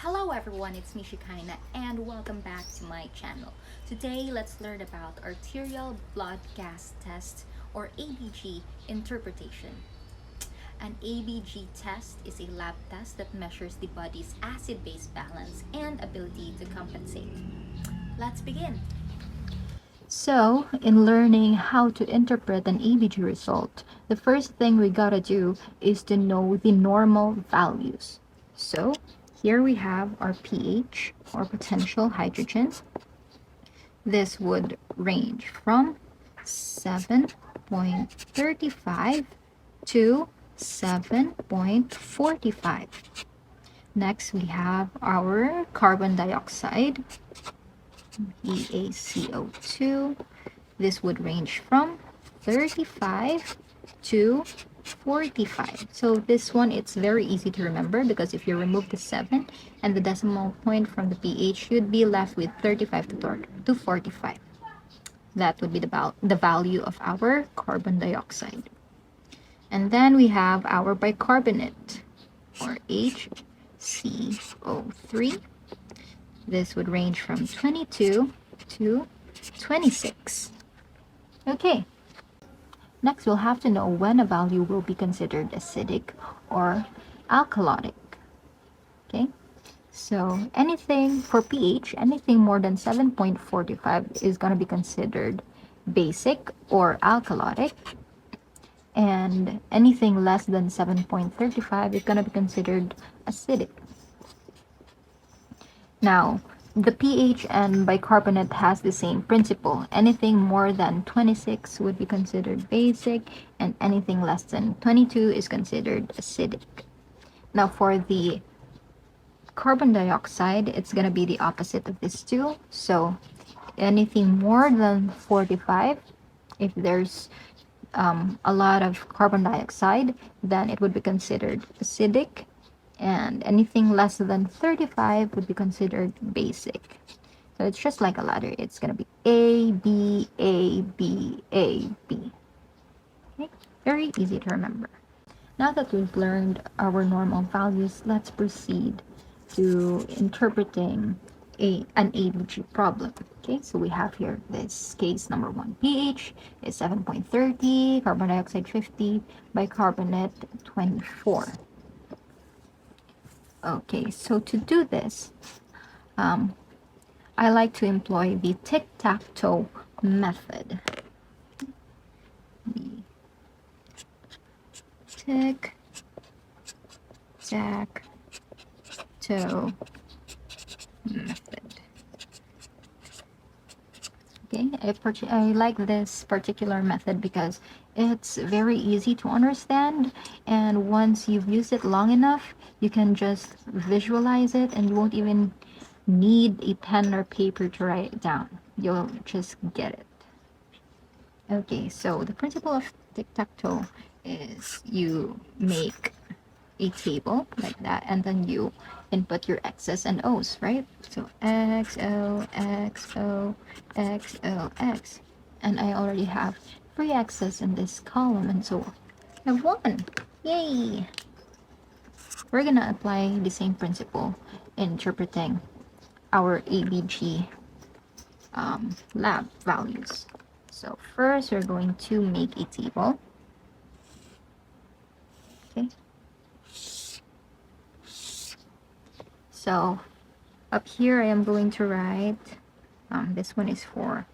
Hello everyone, it's Mishikaina and welcome back to my channel. Today, let's learn about arterial blood gas test or ABG interpretation. An ABG test is a lab test that measures the body's acid-base balance and ability to compensate. Let's begin. So, in learning how to interpret an ABG result, the first thing we gotta do is to know the normal values. So, here we have our pH or potential hydrogen. This would range from 7.35 to 7.45. Next, we have our carbon dioxide, BaCO2. This would range from 35 to 45. So this one, it's very easy to remember because if you remove the 7 and the decimal point from the pH, you'd be left with 35 to 45. That would be the value of our carbon dioxide. And then we have our bicarbonate or HCO3. This would range from 22 to 26. Okay. Next, we'll have to know when a value will be considered acidic or alkalotic. Okay, so anything for pH, anything more than 7.45 is going to be considered basic or alkalotic, and anything less than 7.35 is going to be considered acidic. Now, the pH and bicarbonate has the same principle. Anything more than 26 would be considered basic, and anything less than 22 is considered acidic. Now, for the carbon dioxide, it's going to be the opposite of these two. So, anything more than 45, if there's a lot of carbon dioxide, then it would be considered acidic, and anything less than 35 would be considered basic. So it's just like a ladder. It's going to be A, B, A, B, A, B. Okay? Very easy to remember. Now that we've learned our normal values, let's proceed to interpreting an ABG problem. Okay, so we have here this case number 1. pH is 7.30, carbon dioxide 50, bicarbonate 24. Okay, so to do this, I like to employ the tic-tac-toe method. The tic-tac-toe method. Okay, I like this particular method because it's very easy to understand, and once you've used it long enough, you can just visualize it and you won't even need a pen or paper to write it down. You'll just get it. Okay, so the principle of tic-tac-toe is you make a table like that, and then you input your X's and O's, right? So X, O, X, O, X, O, X. And I already have 3 X's in this column, and so I have 1. Yay! We're gonna apply the same principle in interpreting our ABG lab values. So first, we're going to make a table. Okay. So up here, I am going to write, this one is for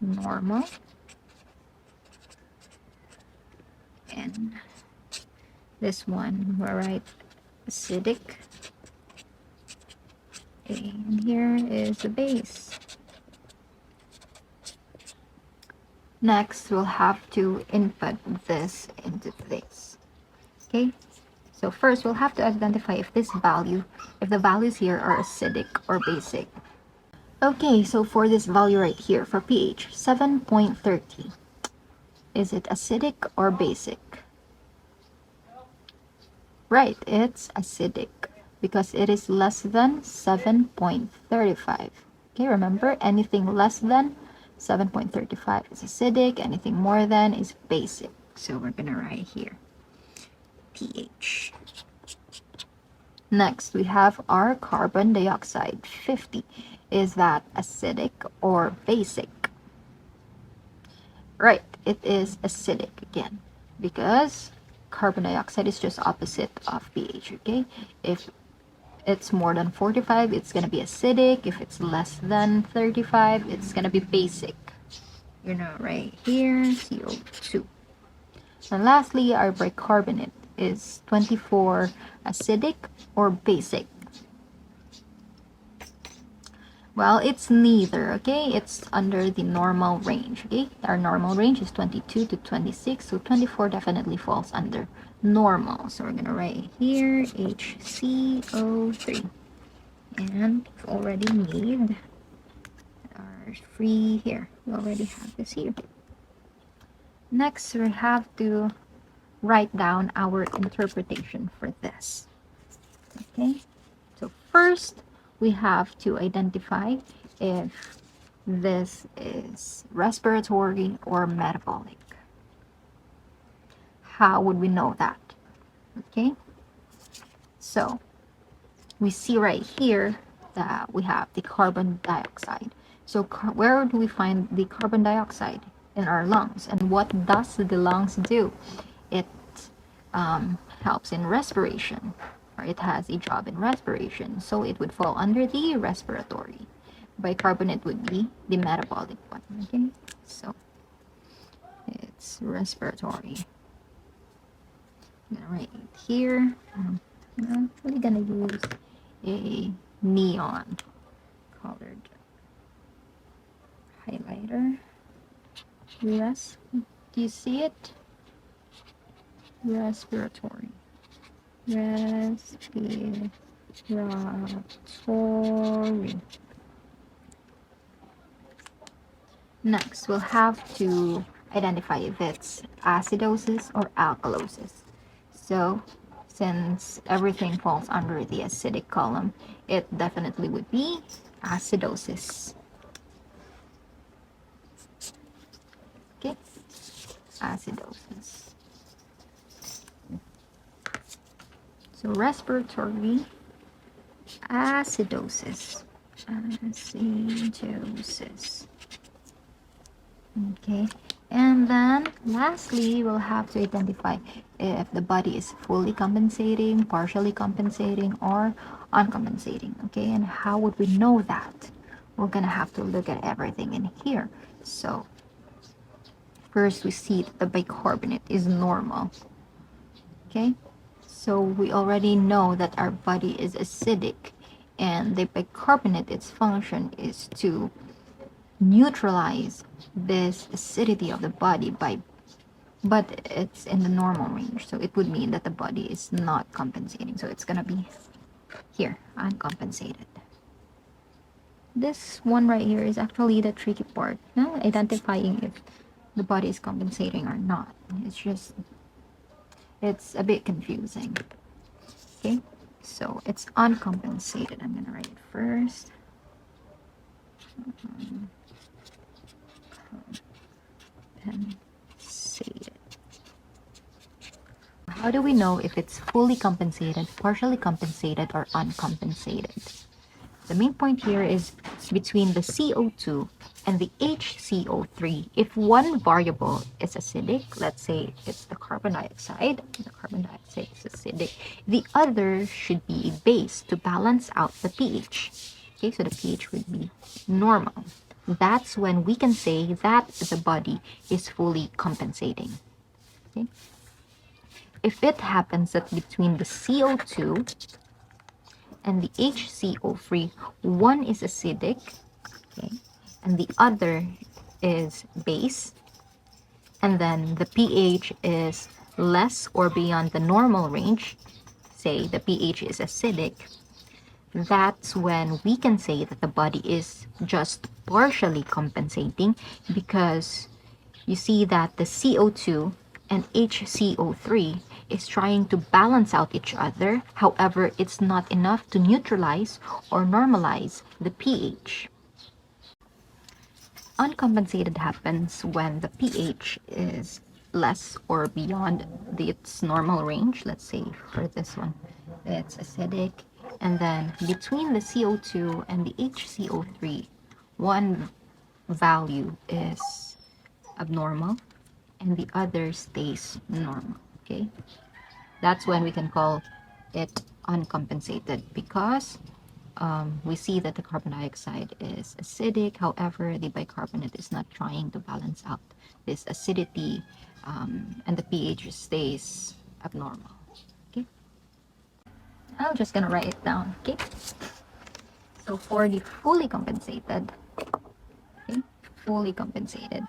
normal, and this one we'll write acidic, and here is the base. Next, we'll have to input this into this. Okay, so first we'll have to identify if the values here are acidic or basic. Okay, so for this value right here, for pH, 7.30, is it acidic or basic? Right, it's acidic because it is less than 7.35. Okay, remember, anything less than 7.35 is acidic, anything more than is basic. So we're gonna write here pH. Next, we have our carbon dioxide, 50. Is that acidic or basic? Right, it is acidic again, because carbon dioxide is just opposite of pH, okay? If it's more than 45, it's going to be acidic. If it's less than 35, it's going to be basic. You know, right here, CO2. And lastly, our bicarbonate is 24 acidic or basic. Well, it's neither, okay? It's under the normal range, okay? Our normal range is 22 to 26, so 24 definitely falls under normal. So we're gonna write here HCO3. And we've already made our free here. We already have this here. Next, we have to write down our interpretation for this. Okay, so first we have to identify if this is respiratory or metabolic. How would we know that? Okay, so we see right here that we have the carbon dioxide. So where do we find the carbon dioxide? In our lungs. And what does the lungs do? It helps in respiration, or it has a job in respiration. So it would fall under the respiratory. Bicarbonate would be the metabolic one. Okay, so it's respiratory. I'm gonna write it here. I'm actually gonna use a neon colored highlighter. Yes, do you see it? Respiratory. Respiratory. Next, we'll have to identify if it's acidosis or alkalosis. So, since everything falls under the acidic column, it definitely would be acidosis. Okay, acidosis. So respiratory acidosis. Acidosis. Okay, and then lastly, we'll have to identify if the body is fully compensating, partially compensating, or uncompensating. Okay, and how would we know that? We're gonna have to look at everything in here. So first, we see that the bicarbonate is normal. Okay, so we already know that our body is acidic, and the bicarbonate, its function is to neutralize this acidity of the body but it's in the normal range, so it would mean that the body is not compensating, so it's gonna be here, uncompensated. This one right here is actually the tricky part, no? Identifying if the body is compensating or not. It's a bit confusing. Okay, so it's uncompensated. I'm gonna write it first. Compensated. How do we know if it's fully compensated, partially compensated, or uncompensated? The main point here is between the CO2 and the HCO3. If one variable is acidic, let's say it's the carbon dioxide is acidic, the other should be a base to balance out the pH. Okay, so the pH would be normal. That's when we can say that the body is fully compensating. Okay? If it happens that between the CO2 and the HCO3, one is acidic, okay, and the other is base, and then the pH is less or beyond the normal range, say the pH is acidic, that's when we can say that the body is just partially compensating, because you see that the CO2 and HCO3 is trying to balance out each other. However, it's not enough to neutralize or normalize the pH. Uncompensated happens when the pH is less or beyond its normal range. Let's say for this one, it's acidic. And then between the CO2 and the HCO3, one value is abnormal and the other stays normal. Okay, that's when we can call it uncompensated, because we see that the carbon dioxide is acidic. However, the bicarbonate is not trying to balance out this acidity, and the pH stays abnormal. Okay, I'm just gonna write it down. Okay, so for the fully compensated, okay, fully compensated,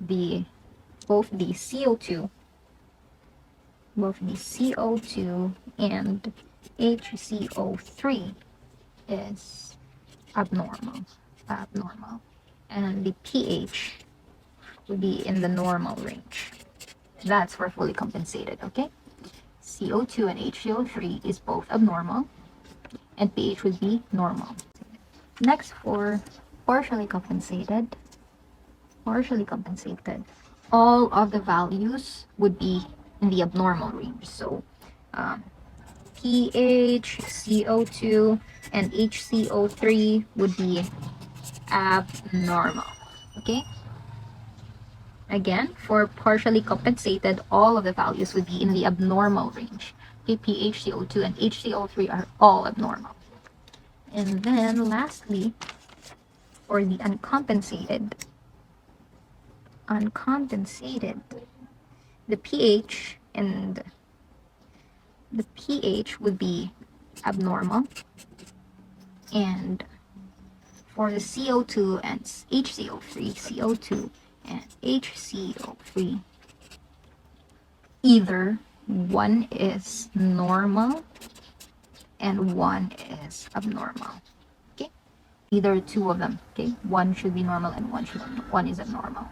the both the CO2, both the CO2 and HCO3 is abnormal, and the pH would be in the normal range. That's for fully compensated. Okay, CO2 and HCO3 is both abnormal, and pH would be normal. Next, for partially compensated, all of the values would be in the abnormal range. So pH, CO2, and HCO3 would be abnormal. Okay, again, for partially compensated, all of the values would be in the abnormal range. Okay, pH, CO2, and HCO3 are all abnormal. And then lastly, for the uncompensated, the pH and the pH would be abnormal, and for the CO2 and HCO3, CO2 and HCO3, either one is normal and one is abnormal. Okay, either two of them. Okay, one should be normal and one is abnormal.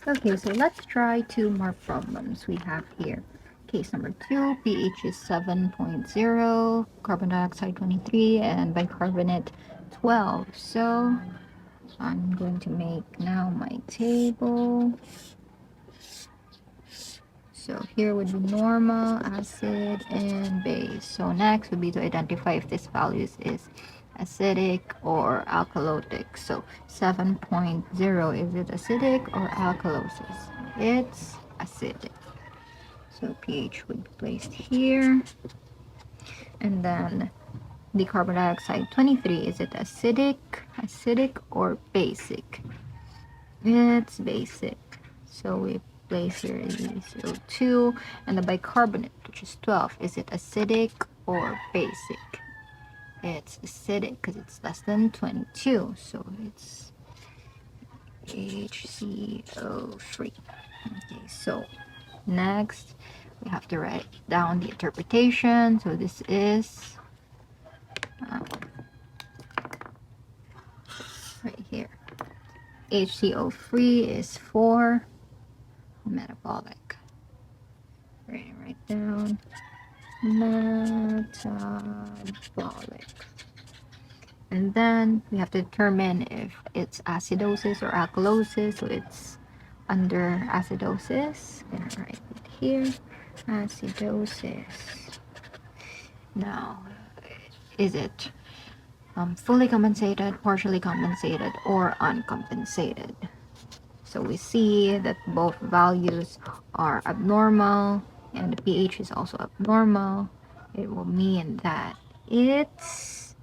Okay, so let's try two more problems we have here. Case number 2, pH is 7.0, carbon dioxide 23, and bicarbonate 12. So I'm going to make now my table. So here would be normal, acid, and base. So next would be to identify if this value is acidic or alkalotic. So 7.0, is it acidic or alkalosis? It's acidic. So pH would be placed here. And then the carbon dioxide 23, is it acidic or basic? It's basic. So we place here the CO2, and the bicarbonate, which is 12, is it acidic or basic? It's acidic because it's less than 22, so it's HCO3. Okay, so next we have to write down the interpretation. So this is right here. HCO3 is for metabolic. Write down metabolic. And then we have to determine if it's acidosis or alkalosis. So it's under acidosis. I'm gonna write it here. Acidosis. Now, is it fully compensated, partially compensated, or uncompensated? So we see that both values are abnormal and the pH is also abnormal. It will mean that it's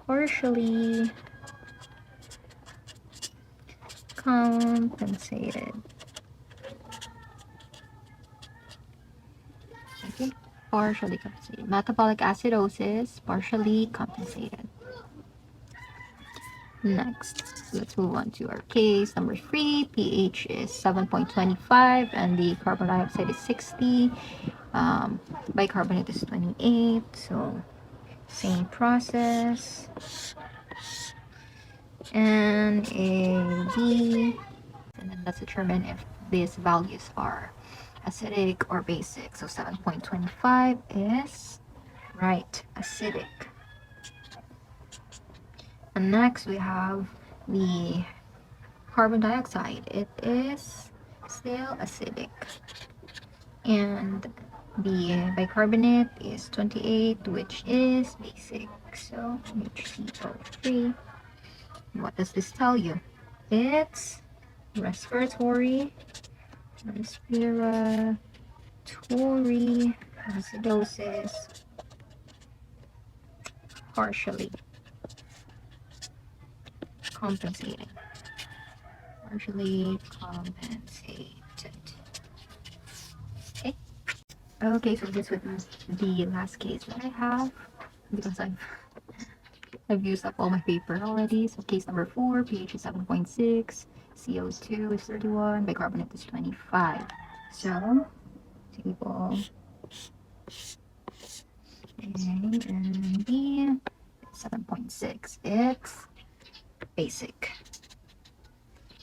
partially compensated. Okay, partially compensated. Metabolic acidosis, partially compensated. Next, let's move on to our case number 3. pH is 7.25 and the carbon dioxide is 60. Bicarbonate is 28. So same process. And AB, and then let's determine if these values are acidic or basic. So 7.25 is right, acidic. And next we have the carbon dioxide. It is still acidic. And The bicarbonate is 28, which is basic. So HCO3. What does this tell you? It's respiratory acidosis partially compensating. Partially compensated. Okay. Okay, so this would be the last case that I have because I've used up all my paper already. So case number 4, pH is 7.6, CO2 is 31, bicarbonate is 25. So table A and B, 7.6. It's basic.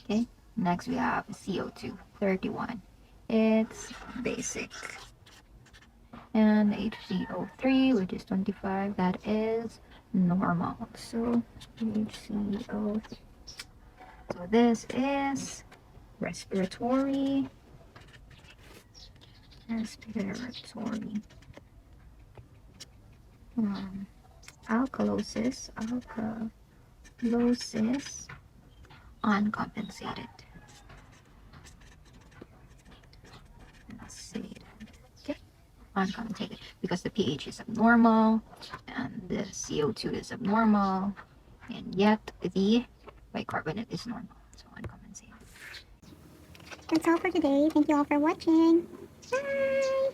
Okay. Next we have CO2, 31. It's basic. And HCO3, which is 25, that is normal. So HCO3. So this is respiratory. Alkalosis uncompensated. Okay, uncompensated because the pH is abnormal and the CO2 is abnormal, and yet the bicarbonate is normal, so uncompensated. That's all for today. Thank you all for watching. Bye!